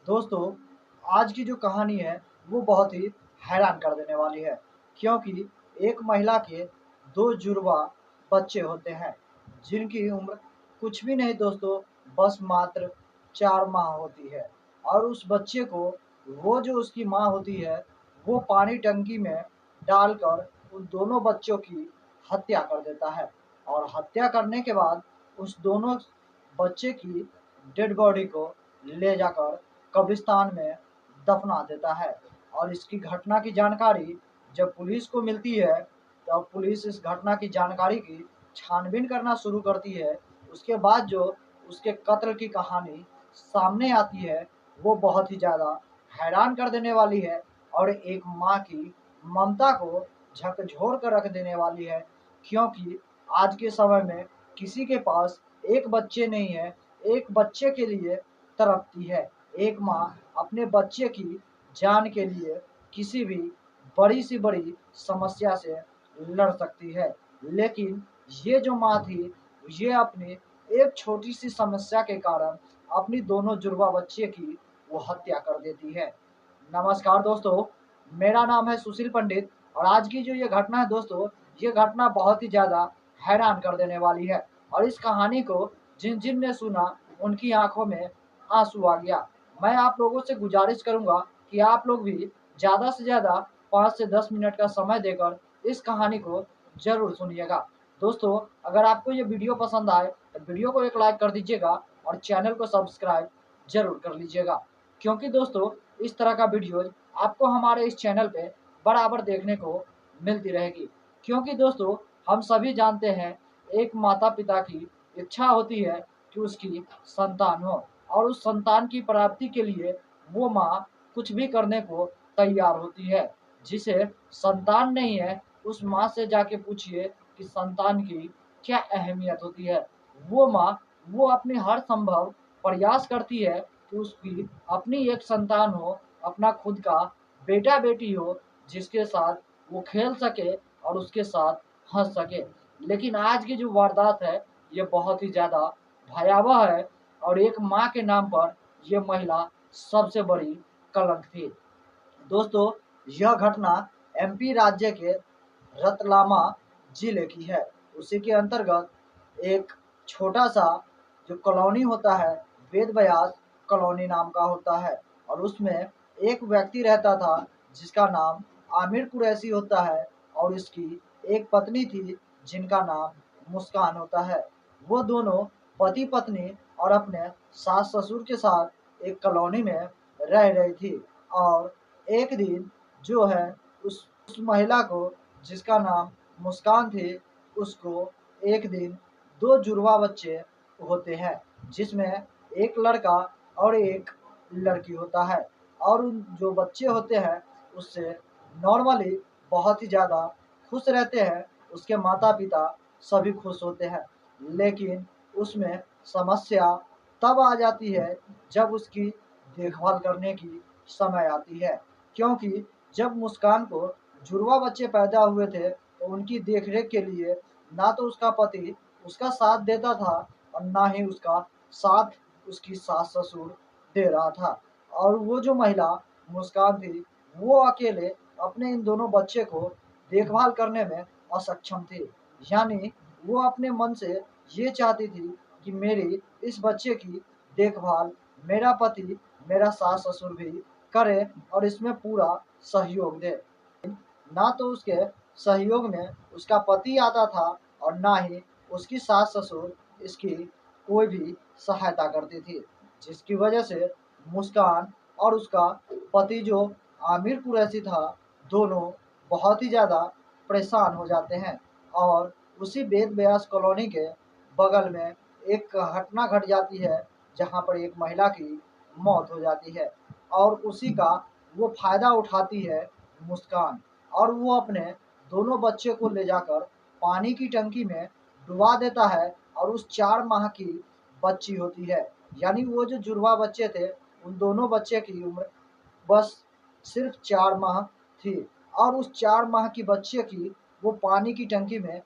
दोस्तों, आज की जो कहानी है वो बहुत ही हैरान कर देने वाली है, क्योंकि एक महिला के 2 जुड़वा बच्चे होते हैं, जिनकी उम्र कुछ भी नहीं दोस्तों, बस मात्र 4 माह होती है। और उस बच्चे को वो जो उसकी माँ होती है, वो पानी टंकी में डालकर उन दोनों बच्चों की हत्या कर देता है। और हत्या करने के बाद उस दोनों बच्चे की डेड बॉडी को ले जाकर कब्रिस्तान में दफना देता है। और इसकी घटना की जानकारी जब पुलिस को मिलती है, तब पुलिस इस घटना की जानकारी की छानबीन करना शुरू करती है। उसके बाद जो उसके कत्ल की कहानी सामने आती है, वो बहुत ही ज़्यादा हैरान कर देने वाली है और एक माँ की ममता को झकझोर कर रख देने वाली है। क्योंकि आज के समय में किसी के पास एक बच्चे नहीं है, एक बच्चे के लिए तड़पती है। एक माँ अपने बच्चे की जान के लिए किसी भी बड़ी से बड़ी समस्या से लड़ सकती है। लेकिन ये जो माँ थी, ये अपनी एक छोटी सी समस्या के कारण अपनी दोनों जुड़वा बच्चे की वो हत्या कर देती है। नमस्कार दोस्तों, मेरा नाम है सुशील पंडित और आज की जो ये घटना है दोस्तों, ये घटना बहुत ही ज़्यादा हैरान कर देने वाली है। और इस कहानी को जिन जिन ने सुना, उनकी आंखों में आंसू आ गया। मैं आप लोगों से गुजारिश करूंगा कि आप लोग भी ज़्यादा से ज़्यादा 5 से 10 मिनट का समय देकर इस कहानी को ज़रूर सुनिएगा। दोस्तों, अगर आपको ये वीडियो पसंद आए तो वीडियो को एक लाइक कर दीजिएगा और चैनल को सब्सक्राइब ज़रूर कर लीजिएगा। क्योंकि दोस्तों, इस तरह का वीडियोज़ आपको हमारे इस चैनल पे बराबर देखने को मिलती रहेगी। क्योंकि दोस्तों, हम सभी जानते हैं, एक माता-पिता की इच्छा होती है कि उसकी संतान हो और उस संतान की प्राप्ति के लिए वो माँ कुछ भी करने को तैयार होती है। जिसे संतान नहीं है, उस माँ से जाके पूछिए कि संतान की क्या अहमियत होती है। वो माँ, वो अपने हर संभव प्रयास करती है कि उसकी अपनी एक संतान हो, अपना खुद का बेटा-बेटी हो, जिसके साथ वो खेल सके और उसके साथ हँस सके। लेकिन आज की जो वारदात है, ये बहुत ही ज़्यादा भयावह है और एक माँ के नाम पर ये महिला सबसे बड़ी कलंक थी। दोस्तों, यह घटना एमपी राज्य के रतलामा जिले की है। उसी के अंतर्गत एक छोटा-सा जो कॉलोनी होता है, वेद व्यास कॉलोनी नाम का होता है। और उसमें एक व्यक्ति रहता था जिसका नाम आमिर कुरैशी होता है और उसकी एक पत्नी थी जिनका नाम मुस्कान होता है। वो दोनों पति-पत्नी और अपने सास-ससुर के साथ एक कॉलोनी में रह रही थी। और एक दिन जो है उस महिला को, जिसका नाम मुस्कान थी, उसको एक दिन 2 जुड़वा बच्चे होते हैं, जिसमें एक लड़का और एक लड़की होता है। और उन जो बच्चे होते हैं उससे नॉर्मली बहुत ही ज़्यादा खुश रहते हैं, उसके माता-पिता सभी खुश होते हैं। लेकिन उसमें समस्या तब आ जाती है जब उसकी देखभाल करने की समय आती है। क्योंकि जब मुस्कान को जुड़वा बच्चे पैदा हुए थे, तो उनकी देख-रेख के लिए ना तो उसका पति उसका साथ देता था और ना ही उसका साथ उसकी सास-ससुर दे रहा था। और वो जो महिला मुस्कान थी, वो अकेले अपने इन दोनों बच्चे को देखभाल करने में असक्षम थी। यानी वो अपने मन से ये चाहती थी कि मेरी इस बच्चे की देखभाल मेरा पति, मेरा सास-ससुर भी करे और इसमें पूरा सहयोग दे। ना तो उसके सहयोग में उसका पति आता था और ना ही उसकी सास-ससुर इसकी कोई भी सहायता करती थी। जिसकी वजह से मुस्कान और उसका पति जो आमिर कुरैशी था, दोनों बहुत ही ज़्यादा परेशान हो जाते हैं। और उसी वेद व्यास कॉलोनी के बगल में एक घटना घट जाती है, जहाँ पर एक महिला की मौत हो जाती है। और उसी का वो फ़ायदा उठाती है मुस्कान। और वो अपने दोनों बच्चे को ले जाकर पानी की टंकी में डुबा देता है और उस 4 माह की बच्ची होती है। यानी वो जो जुड़वा बच्चे थे, उन दोनों बच्चे की उम्र बस सिर्फ़ 4 माह थी। और उस 4 माह की बच्चे की वो पानी की टंकी में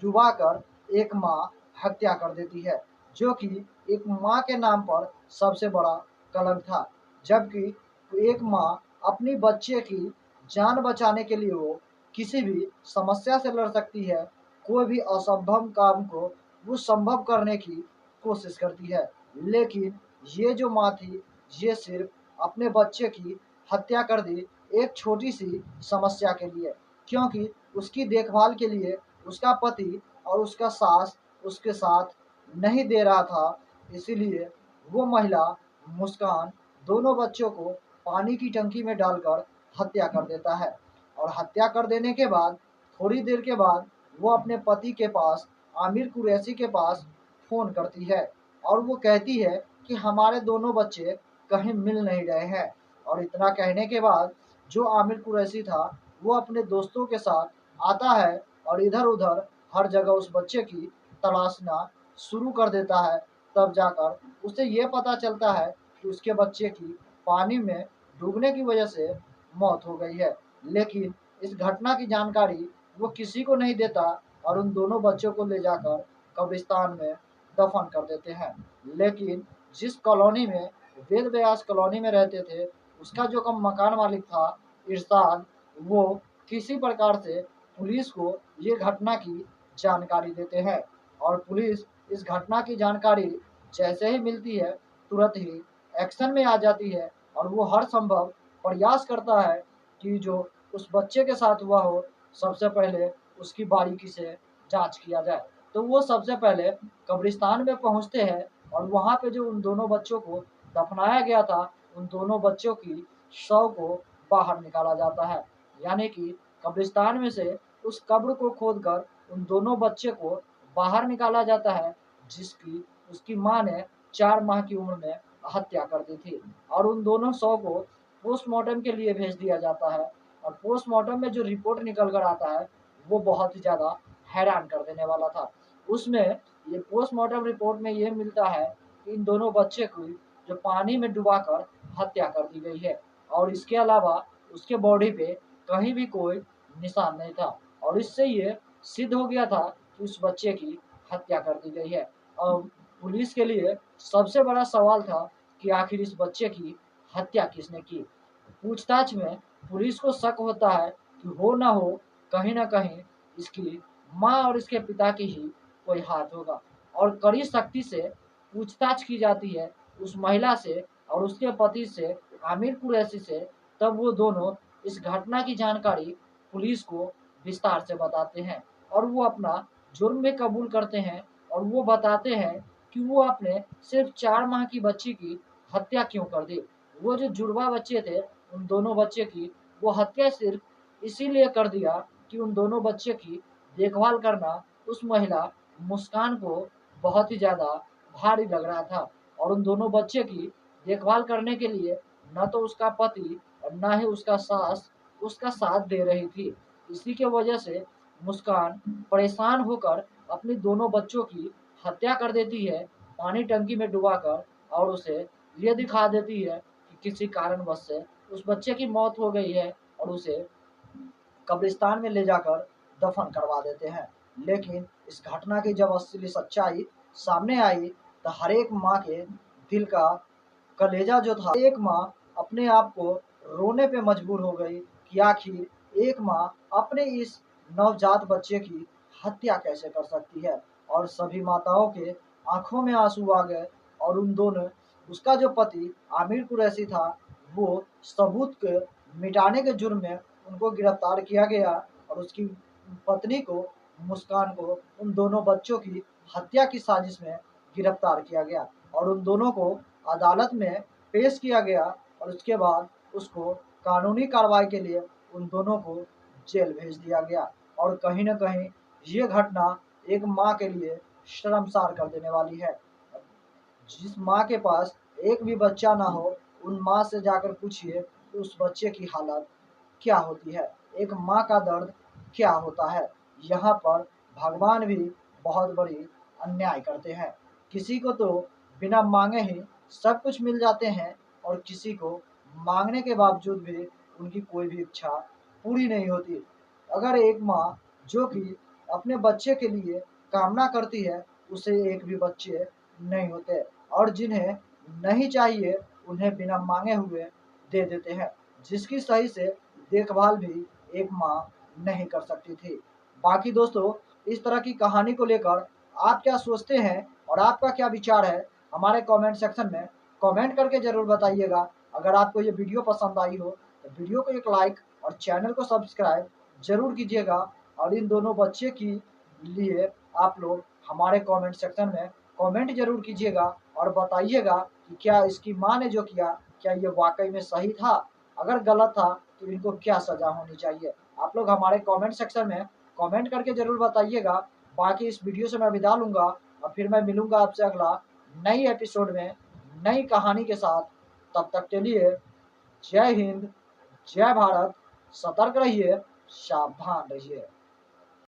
डुबाकर एक माँ हत्या कर देती है, जो कि एक माँ के नाम पर सबसे बड़ा कलंक था। जबकि एक माँ अपनी बच्चे की जान बचाने के लिए वो किसी भी समस्या से लड़ सकती है, कोई भी असंभव काम को वो संभव करने की कोशिश करती है। लेकिन ये जो माँ थी, ये सिर्फ अपने बच्चे की हत्या कर दी एक छोटी सी समस्या के लिए, क्योंकि उसकी देखभाल के लिए उसका पति और उसका सास उसके साथ नहीं दे रहा था। इसीलिए वो महिला मुस्कान दोनों बच्चों को पानी की टंकी में डालकर हत्या कर देता है। और हत्या कर देने के बाद थोड़ी देर के बाद वो अपने पति के पास, आमिर कुरैशी के पास फ़ोन करती है और वो कहती है कि हमारे दोनों बच्चे कहीं मिल नहीं रहे हैं। और इतना कहने के बाद जो आमिर कुरैशी था वो अपने दोस्तों के साथ आता है और इधर-उधर हर जगह उस बच्चे की तलाशना शुरू कर देता है। तब जाकर उसे ये पता चलता है कि उसके बच्चे की पानी में डूबने की वजह से मौत हो गई है। लेकिन इस घटना की जानकारी वो किसी को नहीं देता और उन दोनों बच्चों को ले जाकर कब्रिस्तान में दफन कर देते हैं। लेकिन जिस कॉलोनी में वेद व्यास कॉलोनी में रहते थे, उसका जो कम मकान मालिक था इरशाद, वो किसी प्रकार से पुलिस को ये घटना की जानकारी देते हैं। और पुलिस इस घटना की जानकारी जैसे ही मिलती है तुरंत ही एक्शन में आ जाती है और वो हर संभव प्रयास करता है कि जो उस बच्चे के साथ हुआ हो, सबसे पहले उसकी बारीकी से जांच किया जाए। तो वो सबसे पहले कब्रिस्तान में पहुंचते हैं और वहाँ पे जो उन दोनों बच्चों को दफनाया गया था, उन दोनों बच्चों की शव को बाहर निकाला जाता है। यानी कि कब्रिस्तान में से उस कब्र को खोदकर उन दोनों बच्चे को बाहर निकाला जाता है, जिसकी उसकी माँ ने 4 माह की उम्र में हत्या कर दी थी। और उन दोनों शव को पोस्टमार्टम के लिए भेज दिया जाता है और पोस्टमार्टम में जो रिपोर्ट निकल कर आता है वो बहुत ही ज़्यादा हैरान कर देने वाला था। उसमें ये पोस्टमार्टम रिपोर्ट में ये मिलता है कि इन दोनों बच्चे की जो पानी में डुबाकर हत्या कर दी गई है और इसके अलावा उसके बॉडी पे कहीं भी कोई निशान नहीं था। और इससे ये सिद्ध हो गया था कि उस बच्चे की हत्या कर दी गई है। और पुलिस के लिए सबसे बड़ा सवाल था कि आखिर इस बच्चे की हत्या किसने की। पूछताछ में पुलिस को शक होता है कि हो ना हो कहीं न कहीं इसकी माँ और इसके पिता की ही कोई हाथ होगा। और कड़ी सख्ती से पूछताछ की जाती है उस महिला से और उसके पति से, आमिर कुरैशी से। तब वो दोनों इस घटना की जानकारी पुलिस को विस्तार से बताते हैं और वो अपना जुर्म भी कबूल करते हैं और वो बताते हैं कि वो अपने सिर्फ 4 माह की बच्ची की हत्या क्यों कर दी। वो जो जुड़वा बच्चे थे, उन दोनों बच्चे की वो हत्या सिर्फ इसीलिए कर दिया कि उन दोनों बच्चे की देखभाल करना उस महिला मुस्कान को बहुत ही ज़्यादा भारी लग रहा था। और उन दोनों बच्चे की देखभाल करने के लिए न तो उसका पति और ना ही उसका सास उसका साथ दे रही थी। इसी के वजह से मुस्कान परेशान होकर अपनी दोनों बच्चों की हत्या कर देती है, पानी टंकी में डुबाकर। और उसे ये दिखा देती है कि किसी कारणवश से उस बच्चे की मौत हो गई है और उसे कब्रिस्तान में ले जाकर दफन करवा देते हैं। लेकिन इस घटना की जब असली सच्चाई सामने आई तो हर एक माँ के दिल का कलेजा जो था, एक माँ अपने आप को रोने पे मजबूर हो गई कि आखिर एक माँ अपने इस नवजात बच्चे की हत्या कैसे कर सकती है। और सभी माताओं के आंखों में आंसू आ गए और उन दोनों, उसका जो पति आमिर कुरैशी था, वो सबूत के मिटाने के जुर्म में उनको गिरफ्तार किया गया और उसकी पत्नी को, मुस्कान को, उन दोनों बच्चों की हत्या की साजिश में गिरफ्तार किया गया और उन दोनों को अदालत में पेश किया गया। और उसके बाद उसको कानूनी कार्रवाई के लिए उन दोनों को जेल भेज दिया गया। और कहीं न कहीं ये घटना एक माँ के लिए शर्मसार कर देने वाली है। जिस माँ के पास एक भी बच्चा ना हो, उन माँ से जाकर पूछिए कि उस बच्चे की हालत क्या होती है, एक माँ का दर्द क्या होता है। यहाँ पर भगवान भी बहुत बड़ी अन्याय करते हैं। किसी को तो बिना मांगे ही सब कुछ मिल जाते हैं और किसी को मांगने के बावजूद भी उनकी कोई भी इच्छा पूरी नहीं होती। अगर एक माँ जो कि अपने बच्चे के लिए कामना करती है, उसे एक भी बच्चे नहीं होते और जिन्हें नहीं चाहिए उन्हें बिना मांगे हुए दे देते हैं, जिसकी सही से देखभाल भी एक माँ नहीं कर सकती थी। बाकी दोस्तों, इस तरह की कहानी को लेकर आप क्या सोचते हैं और आपका क्या विचार है, हमारे कमेंट सेक्शन में कमेंट करके ज़रूर बताइएगा। अगर आपको ये वीडियो पसंद आई हो तो वीडियो को एक लाइक और चैनल को सब्सक्राइब जरूर कीजिएगा। और इन दोनों बच्चे की लिए आप लोग हमारे कमेंट सेक्शन में कमेंट जरूर कीजिएगा और बताइएगा कि क्या इसकी माँ ने जो किया, क्या ये वाकई में सही था? अगर गलत था तो इनको क्या सजा होनी चाहिए? आप लोग हमारे कमेंट सेक्शन में कमेंट करके जरूर बताइएगा। बाकी इस वीडियो से मैं विदा लूंगा और फिर मैं मिलूंगा आपसे अगला नई एपिसोड में नई कहानी के साथ। तब तक के लिए जय हिंद, जय भारत, सतर्क रहिए, सावधान रहिए।